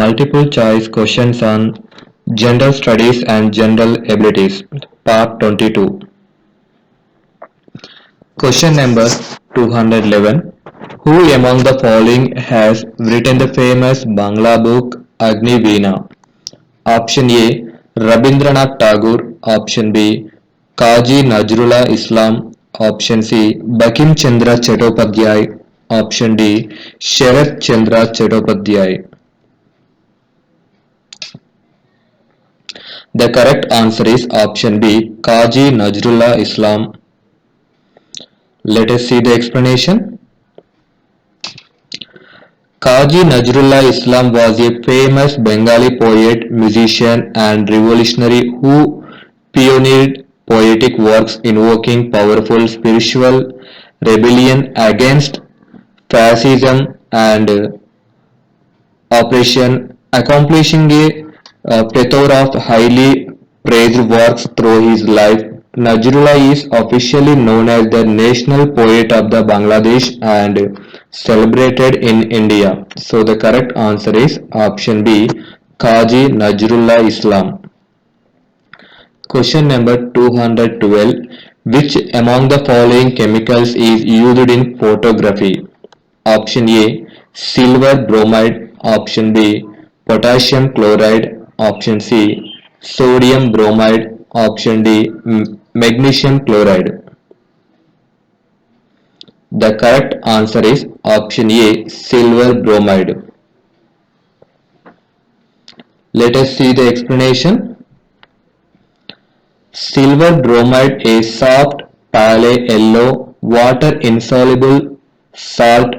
Multiple choice questions on General Studies and General Abilities, Part 22. Question number 211. Who among the following has written the famous Bangla book Agni Veena? Option A. Rabindranath Tagore. Option B. Kaji Nazrullah Islam. Option C. Bankim Chandra Chattopadhyay. Option D. Sharat Chandra Chattopadhyay. The correct answer is option B. Kaji Nazrullah Islam. Let us see the explanation. Kaji Nazrullah Islam was a famous Bengali poet, musician and revolutionary who pioneered poetic works invoking powerful spiritual rebellion against fascism and oppression, accomplishing a plethora of highly praised works through his life. Nazrullah is officially known as the national poet of the Bangladesh and celebrated in India. So the correct answer is option B, Kaji Nazrullah Islam. Question number 212. Which among the following chemicals is used in photography? Option A, silver bromide. Option B, potassium chloride. Option C, sodium bromide. Option D, magnesium chloride. The correct answer is option A, silver bromide. Let us see the explanation. Silver bromide is soft, pale yellow, water-insoluble salt,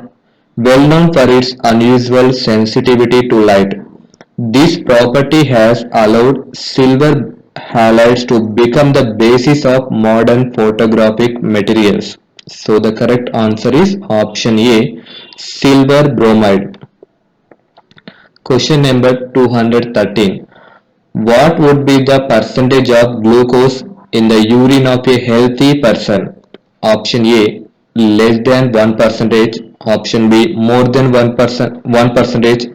well known for its unusual sensitivity to light. This property has allowed silver halides to become the basis of modern photographic materials. So the correct answer is option A, silver bromide. Question number 213. What would be the percentage of glucose in the urine of a healthy person? Option A, less than 1%. Option B, more than 1%.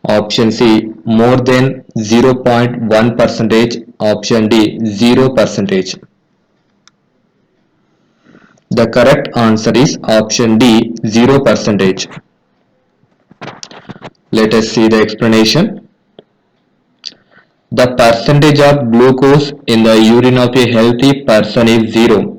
Option C, more than 0.1%. Option D, 0%. The correct answer is option D, 0%. Let us see the explanation. The percentage of glucose in the urine of a healthy person is 0.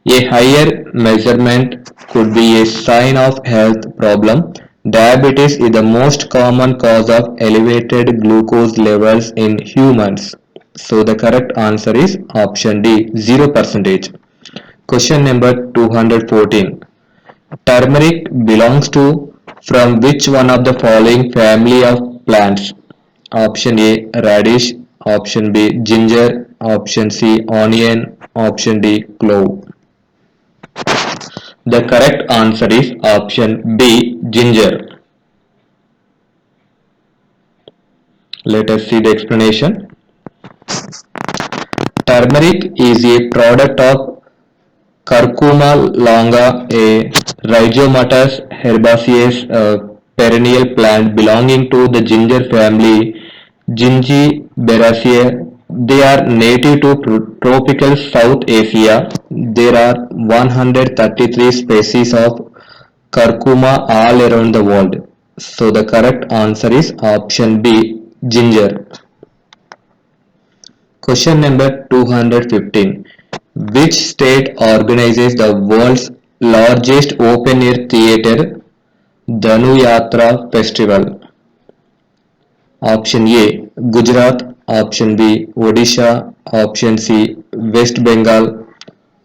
A higher measurement could be a sign of health problem. Diabetes is the most common cause of elevated glucose levels in humans. So the correct answer is option D, 0%. Question number 214. Turmeric belongs to from which one of the following family of plants? Option A, radish. Option B, ginger. Option C, onion. Option D, clove. The correct answer is option B, ginger. Let us see the explanation. Turmeric is a product of Curcuma longa, a rhizomatous herbaceous perennial plant belonging to the ginger family, Gingiberaceae. They are native to tropical South Asia. There are 133 species of curcuma all around the world. So the correct answer is option B, ginger. Question number 215. Which state organizes the world's largest open-air theatre, Dhanuyatra Festival? Option A, Gujarat. Option B, Odisha. Option C, West Bengal.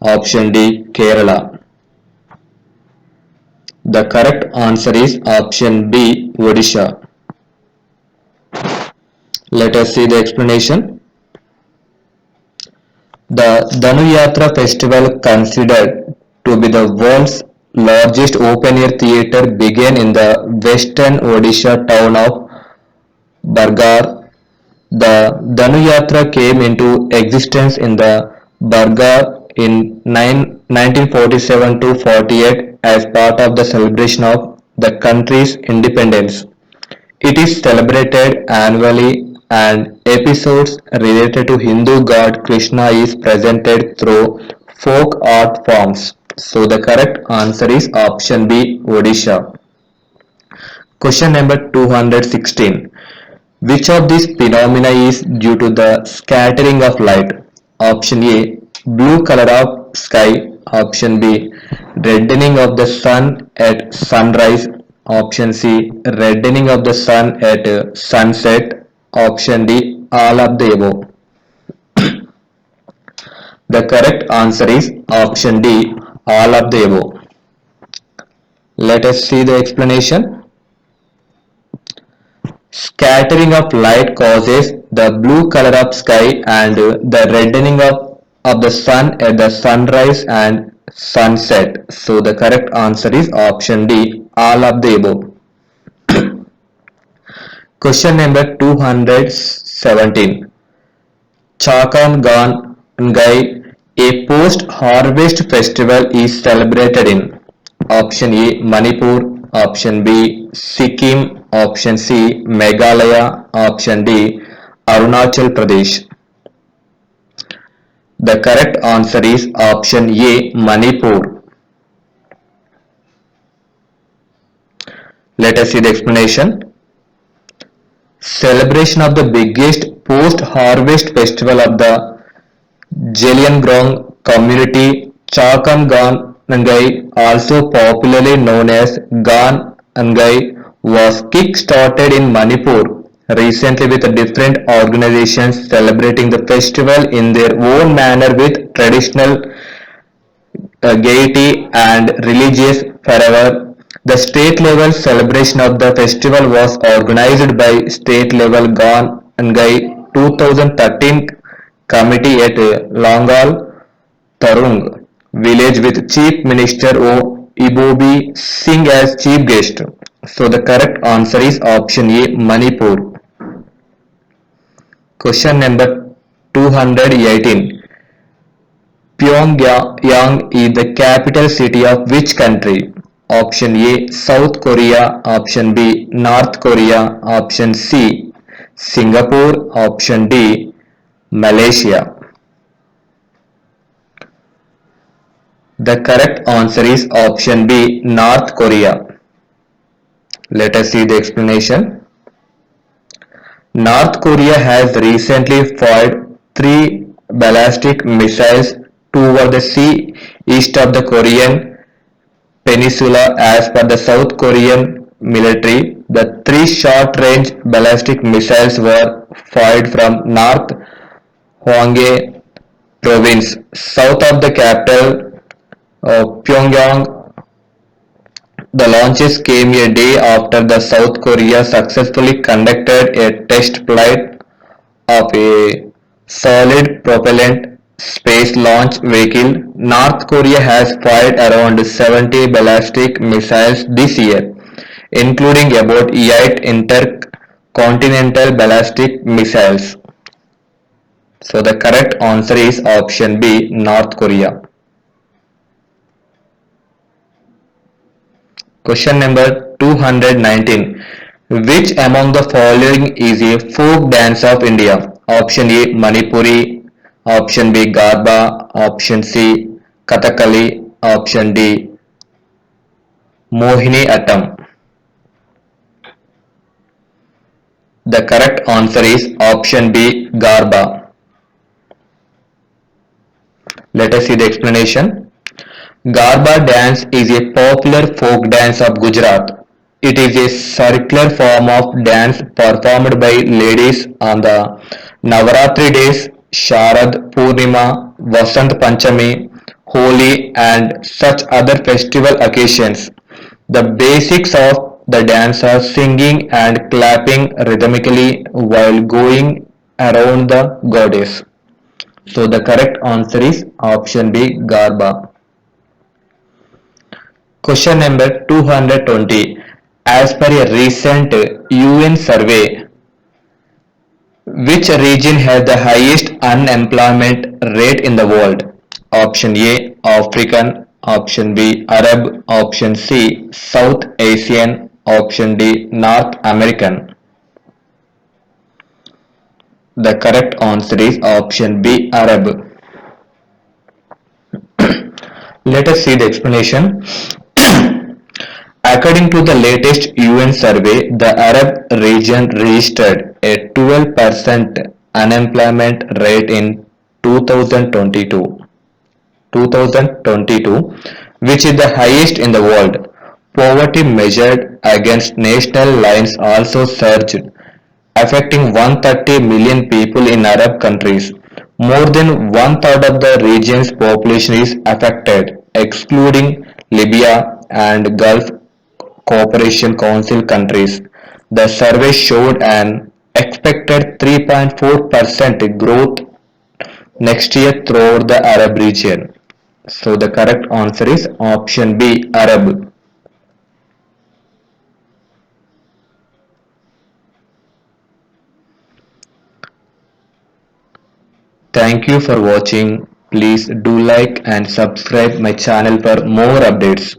Option D, Kerala. The correct answer is option B, Odisha. Let us see the explanation. The Dhanuyatra festival, considered to be the world's largest open-air theatre, began in the western Odisha town of Bargarh. The Dhanuyatra came into existence in the Bargarh in 1947 to 48 as part of the celebration of the country's independence. It is celebrated annually and episodes related to Hindu god Krishna is presented through folk art forms. So the correct answer is option B, Odisha. Question number 216. Which of these phenomena is due to the scattering of light? Option A, blue color of sky. Option B, reddening of the sun at sunrise. Option C, reddening of the sun at sunset. Option D, all of the above. The correct answer is option D, all of the above. Let us see the explanation. Scattering of light causes the blue color of sky and the reddening of the sun at the sunrise and sunset. So the correct answer is option D, all of the above. Question number 217. Chakan Gangai, a post-harvest festival is celebrated in option A, Manipur, option B, Sikkim, option C, Meghalaya, option D, Arunachal Pradesh. The correct answer is option A, Manipur. Let us see the explanation. Celebration of the biggest post-harvest festival of the Zeliangrong community, Chakan Gangai, also popularly known as Gan Ngai, was kick-started in Manipur recently with different organizations celebrating the festival in their own manner with traditional gaiety and religious fervor. The state level celebration of the festival was organized by state level Gan Ngai 2013 committee at Langal Tarung village with Chief Minister O. Ibobi Singh as chief guest. So the correct answer is option A, Manipur. Question number 218. Pyongyang is the capital city of which country? Option A, South Korea. Option B, North Korea. Option C, Singapore. Option D, Malaysia. The correct answer is option B, North Korea. Let us see the explanation. North Korea has recently fired 3 ballistic missiles toward the sea east of the Korean peninsula. As per the South Korean military, the 3 short-range ballistic missiles were fired from North Hwanghae province, south of the capital Pyongyang. The launches came a day after the South Korea successfully conducted a test flight of a solid propellant space launch vehicle. North Korea has fired around 70 ballistic missiles this year, including about 8 intercontinental ballistic missiles. So the correct answer is option B, North Korea. Question number 219. Which among the following is a folk dance of India? Option A, Manipuri. Option B, Garba. Option C, Kathakali. Option D, Mohini Attam. The correct answer is option B, Garba. Let us see the explanation. Garba dance is a popular folk dance of Gujarat. It is a circular form of dance performed by ladies on the Navaratri days, Sharad Purnima, Vasant Panchami, Holi and such other festival occasions. The basics of the dance are singing and clapping rhythmically while going around the goddess. So the correct answer is option B, Garba. Question number 220. As per a recent UN survey, which region has the highest unemployment rate in the world? Option A, African. Option B, Arab. Option C, South Asian. Option D, North American. The correct answer is option B, Arab. Let us see the explanation. According to the latest UN survey, the Arab region registered a 12% unemployment rate in 2022, which is the highest in the world. Poverty measured against national lines also surged, affecting 130 million people in Arab countries. More than one third of the region's population is affected, excluding Libya and Gulf Cooperation Council countries. The survey showed an expected 3.4% growth next year throughout the Arab region. So the correct answer is option B, Arab. Thank you for watching. Please do like and subscribe my channel for more updates.